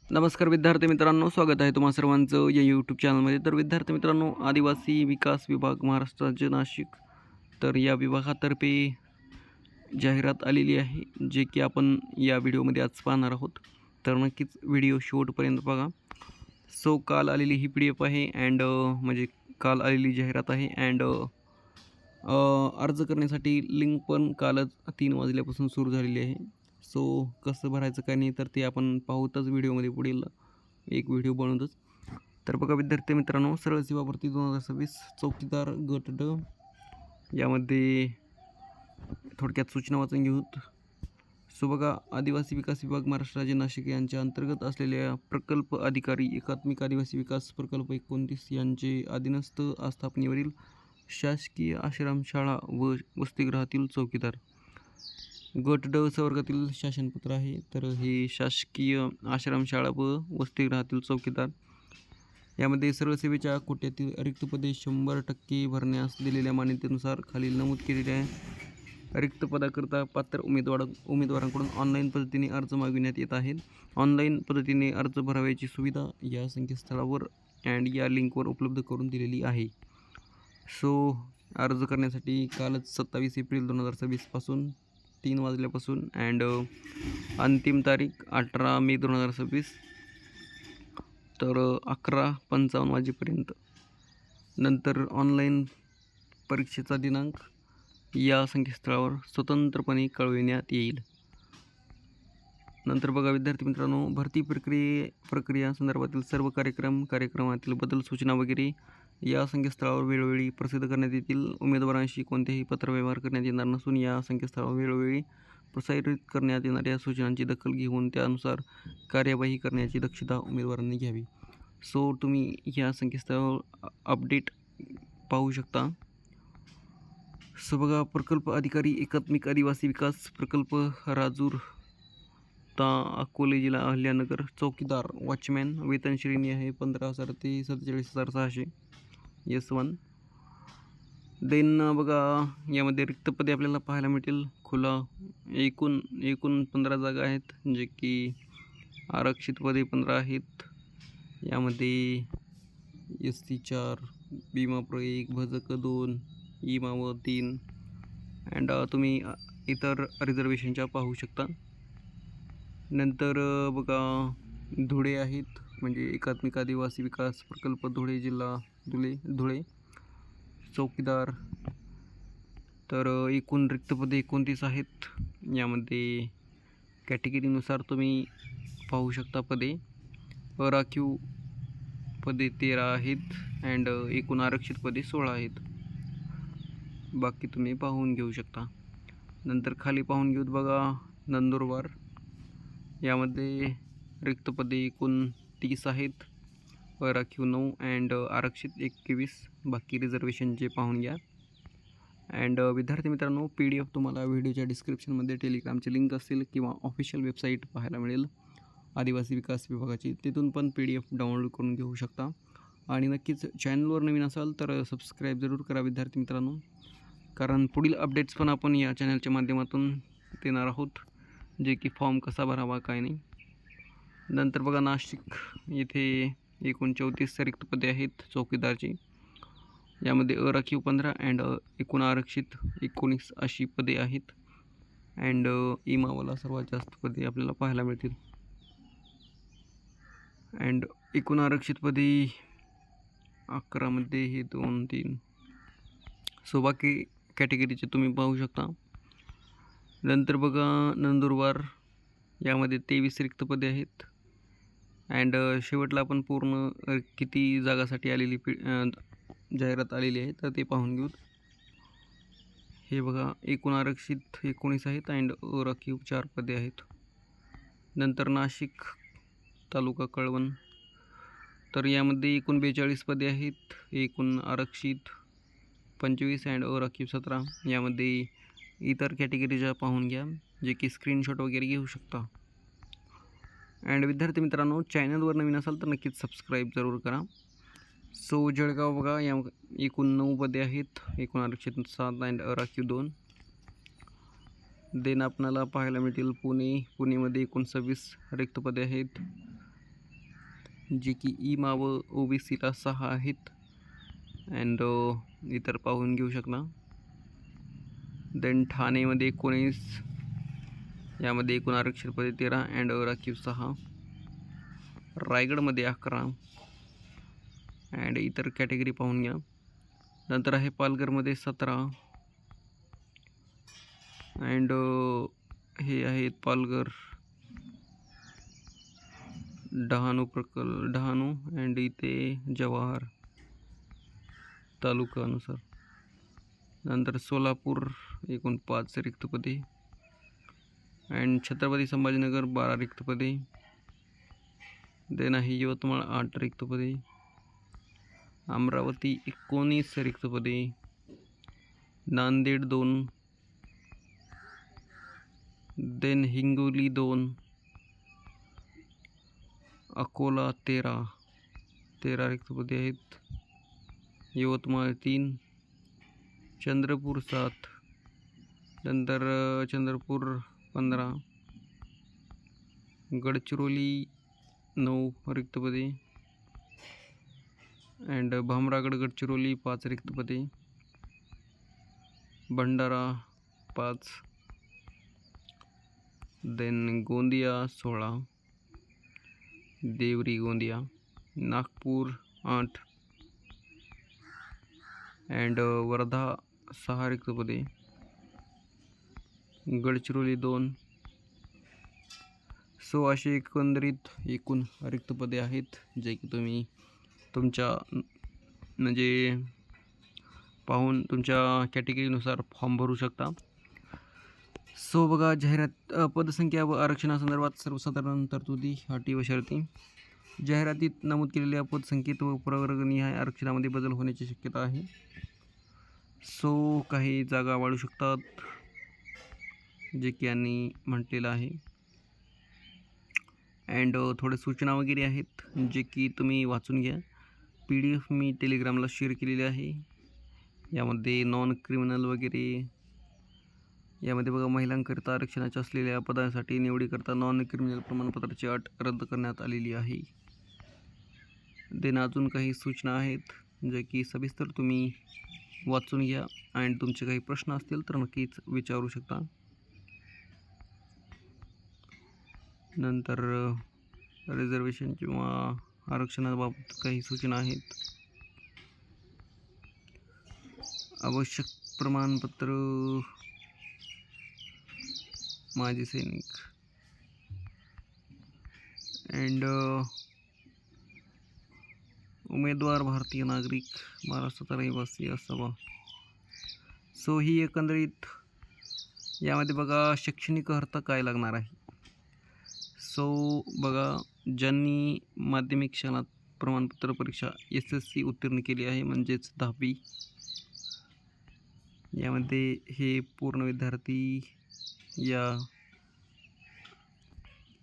नमस्कार विद्यार्थी मित्रांनो, स्वागत आहे तुम्हा सर्वांचं या यूट्यूब चॅनलमध्ये. तर विद्यार्थी मित्रांनो, आदिवासी विकास विभाग महाराष्ट्र राज्य नाशिक, तर या विभागातर्फे जाहिरात आलेली आहे, जे की आपण या व्हिडिओमध्ये आज पाहणार आहोत. तर नक्कीच व्हिडिओ शेवटपर्यंत बघा. सो काल आलेली ही PDF आहे अँड म्हणजे काल आलेली जाहिरात आहे अँड अर्ज करण्यासाठी लिंक पण कालच 3 वाजल्यापासून सुरू झालेली आहे. सो कसं भरायचं काय नाही तर ते आपण पाहूतच व्हिडिओमध्ये पुढील एक व्हिडिओ बनवतोच. तर बघा विद्यार्थी मित्रांनो, सरळ सेवा भरती 2026 चौकीदार गट ड यामध्ये थोडक्यात सूचना वाचून घेऊत. सो बघा, आदिवासी विकास विभाग महाराष्ट्र राज्य नाशिक यांच्या अंतर्गत असलेल्या प्रकल्प अधिकारी एकात्मिक आदिवासी विकास प्रकल्प 29 यांचे अधीनस्थ आस्थापनेवरील शासकीय आश्रमशाळा व वसतिगृहातील चौकीदार गट ड संवर्गातील शासनपत्र आहे. तर हे शासकीय आश्रमशाळा व वसतिगृहातील चौकीदार यामध्ये सर्व सेवेच्या कोट्यातील रिक्त पदे 100% भरण्यास दिलेल्या मान्यतेनुसार खालील नमूद केलेले आहे. रिक्त पदाकरता पात्र उमेदवारांकडून ऑनलाईन पद्धतीने अर्ज मागविण्यात येत आहेत. ऑनलाईन पद्धतीने अर्ज भरावयाची सुविधा या संकेतस्थळावर अँड या लिंकवर उपलब्ध करून दिलेली आहे. सो अर्ज करण्यासाठी कालच 27 एप्रिल 2026 पासून 3 वाजल्यापासून अँड अंतिम तारीख 18 मे 2026 तर 11:55 वाजेपर्यंत. नंतर ऑनलाईन परीक्षेचा दिनांक या संकेतस्थळावर स्वतंत्रपणे कळविण्यात येईल. नंतर बघा विद्यार्थी मित्रांनो, भरती प्रक्रिया संदर्भातील सर्व कार्यक्रमातील बदल सूचना वगैरे या संकेतस्थळावर वेळोवेळी प्रसिद्ध करण्यात येतील. उमेदवारांशी कोणतेही पत्रव्यवहार करण्यात येणार नसून या संकेतस्थळावर वेळोवेळी प्रसारित करण्यात येणाऱ्या सूचनांची दखल घेऊन त्यानुसार कार्यवाही करण्याची दक्षता उमेदवारांनी घ्यावी. सो तुम्ही या संकेतस्थळावर अपडेट पाहू शकता. सो बघा, प्रकल्प अधिकारी एकात्मिक आदिवासी विकास प्रकल्प राजूर अकोले जिल्हा अहल्यानगर चौकीदार वॉचमॅन वेतन श्रेणी आहे 15,000 ते 47,600 S1. देन बघा, यामध्ये रिक्त पदे आपल्याला पाहायला मिळतील. खुला एकूण 15 जागा आहेत, जे की आरक्षित पदे 15 आहेत. यामध्ये SC 4, भीमा प्र 1, भजक 2, इमाव 3 अँड तुम्ही इतर रिझर्वेशनच्या पाहू शकता. नंतर बघा, धुळे आहेत, म्हणजे एकात्मिक आदिवासी विकास प्रकल्प धुळे जिल्हा धुळे चौकीदार. तर एकूण रिक्त पदे 29 आहेत. यामध्ये कॅटेगरीनुसार तुम्ही पाहू शकता पदे. राखीव पदे 13 आहेत अँड एकूण आरक्षित पदे 16 आहेत. बाकी तुम्ही पाहून घेऊ शकता. नंतर खाली पाहून घेऊत बघा, नंदुरबार यामध्ये रिक्त पदे एकूण 30 आहेत, राखीव 9 अँड आरक्षित 21. बाकी रिझर्वेशनचे पाहून घ्या. अँड विद्यार्थी मित्रांनो, PDF तुम्हाला व्हिडिओच्या डिस्क्रिप्शनमध्ये टेलिग्रामची लिंक असेल किंवा ऑफिशियल वेबसाईट पाहायला मिळेल आदिवासी विकास विभागाची, तिथून पण PDF डाउनलोड करून घेऊ शकता. आणि नक्कीच चॅनलवर नवीन असाल तर सबस्क्राईब जरूर करा विद्यार्थी मित्रांनो, कारण पुढील अपडेट्स पण आपण या चॅनलच्या माध्यमातून देणार आहोत, जे की फॉर्म कसा भरावा काय नाही. नंतर बघा, नाशिक येथे एकूण 34 रिक्त पदे आहेत चौकीदारची. यामध्ये अराखीव 15 अँड एकूण आरक्षित 19 अशी पदे आहेत. अँड इमावाला सर्वात जास्त पदे आपल्याला पाहायला मिळतील. अँड एकूण आरक्षित पदे 11 मध्ये हे 2, 3. सो बाकी कॅटेगरीचे तुम्ही पाहू शकता. नंतर बघा, नंदुरबार यामध्ये 23 रिक्त पदे आहेत. अँड शेवटला आपण पूर्ण किती जागासाठी आलेली जाहिरात आलेली आहे तर ते पाहून घेऊ. हे बघा, एकूण आरक्षित 19 आहेत अँड राखीव 4 पदे आहेत. नंतर नाशिक तालुका कळवण, तर यामध्ये एकूण 42 पदे आहेत, एकूण आरक्षित 25 अँड अराखीव 17. यामध्ये इतर कॅटेगरीच्या पाहून घ्या, जे की स्क्रीनशॉट वगैरे घेऊ शकता. अँड विद्यार्थी मित्रांनो, चॅनलवर नवीन असाल तर नक्कीच सबस्क्राईब जरूर करा. सो जळगाव बघा, या एकूण 9 पदे आहेत, एकूण आरक्षित 7 अँड अराखीव 2. देन आपल्याला पाहायला मिळतील पुणेमध्ये एकूण 26 रिक्त पदे आहेत, जे की इमा व OBCला 6 आहेत. अँड इतर पाहून घेऊ शकता. देन ठाणेमध्ये 19, यामध्ये एकूण आरक्षण पदे 13 अँड राखीव 6. रायगडमध्ये 11 अँड इतर कॅटेगरी पाहून घ्या. नंतर आहे पालघरमध्ये 17 अँड हे आहेत पालघर, डहाणू अँड इथे जवाहर तालुकानुसार. नंतर सोलापूर एकूण 5 रिक्त पदे अँड छत्रपती संभाजीनगर 12 रिक्त पदे. देन आहे यवतमाळ 8 रिक्त पदे, अमरावती 19 रिक्त पदे, नांदेड 2, देन हिंगोली 2, अकोला 13 रिक्त पदे आहेत, यवतमाळ 3, चंद्रपूर 7, नंतर चंद्रपूर 15, गडचिरोली 9 रिक्त पदे अँड भामरागड गडचिरोली 5 रिक्त पदे, भंडारा 5, देन गोंदिया 16, देवरी गोंदिया, नागपूर 8 अँड वर्धा 6 रिक्त पदे, गडचिरोली 2. सो असे एकंदरीत एकूण रिक्त पदे आहेत जे की तुम्ही तुमच्या म्हणजे पाहून तुमच्या कॅटेगरीनुसार फॉर्म भरू शकता. सो बघा, जाहिरात पदसंख्या व आरक्षणासंदर्भात सर्वसाधारण तरतुदी, अटी व शर्ती. जाहिरातीत नमूद केलेल्या पदसंख्येत व प्रवर्गनिहाय आरक्षणामध्ये बदल होण्याची शक्यता आहे. सो काही जागा वाढू शकतात जे की यांनी म्हटलेलं आहे. अँड थोडे सूचना वगैरे आहेत जे की तुम्ही वाचून घ्या. PDF मी टेलिग्रामला शेअर केलेली आहे. यामध्ये नॉन क्रिमिनल वगैरे, यामध्ये बघा महिलांकरिता आरक्षणाच्या असलेल्या पदांसाठी निवडीकरता नॉन क्रिमिनल प्रमाणपत्राची अट रद्द करण्यात आलेली आहे. देन अजून काही सूचना आहेत जे की सविस्तर तुम्ही वाचून घ्या आणि तुमचे काही प्रश्न असतील तर नक्कीच विचारू शकता. नंतर रिझर्वेशन किंवा आरक्षणाबाबत काही सूचना आहेत. आवश्यक प्रमाणपत्र माजी सैनिक अँड उमेदवार भारतीय नागरिक, महाराष्ट्राचा रहिवासी असावा. सो ही एकंदरीत यामध्ये बघा शैक्षणिक अर्हता काय लागणार आहे. सो बघा, ज्यांनी माध्यमिक शाळा प्रमाणपत्र परीक्षा SSC उत्तीर्ण केली आहे म्हणजेच 10वी, यामध्ये हे पूर्ण विद्यार्थी या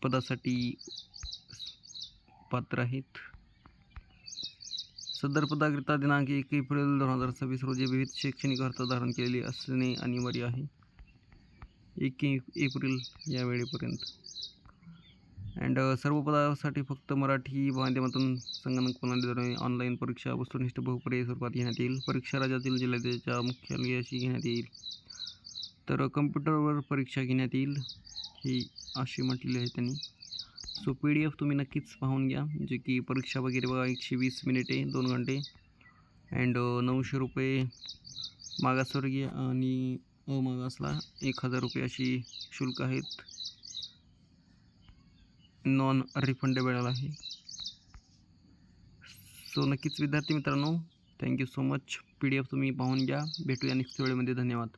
पदासाठी पात्र आहेत. सदर पदाकरिता दिनांक 1 एप्रिल 2026 रोजी विविध शैक्षणिक अर्हता धारण केलेली असणे अनिवार्य आहे. 1 एप्रिल या वेळेपर्यंत. अँड सर्व पदासाठी फक्त मराठी माध्यमातून संगणक प्रणालीद्वारे ऑनलाईन परीक्षा वस्तुनिष्ठ बहुपर्यायी स्वरूपात घेण्यात येईल. परीक्षा राज्यातील जिल्ह्याच्या मुख्यालयाशी घेण्यात येईल, तर कम्प्युटरवर परीक्षा घेण्यात येईल, ही अशी म्हटलेली आहे त्यांनी. सो PDF तुम्ही नक्कीच पाहून घ्या. जे की परीक्षा वगैरे बघा 120 मिनिटे 2 घंटे अँड 900 रुपये मागासवर्गीय आणि अमागासला 1000 रुपये अशी शुल्क आहेत. नॉन रिफंडेबल आहे. सो नक्कीच विद्यार्थी मित्रांनो, थँक्यू सो मच. PDF तुम्ही पाहून घ्या. भेटूया नेक्स्ट वेळेमध्ये. धन्यवाद.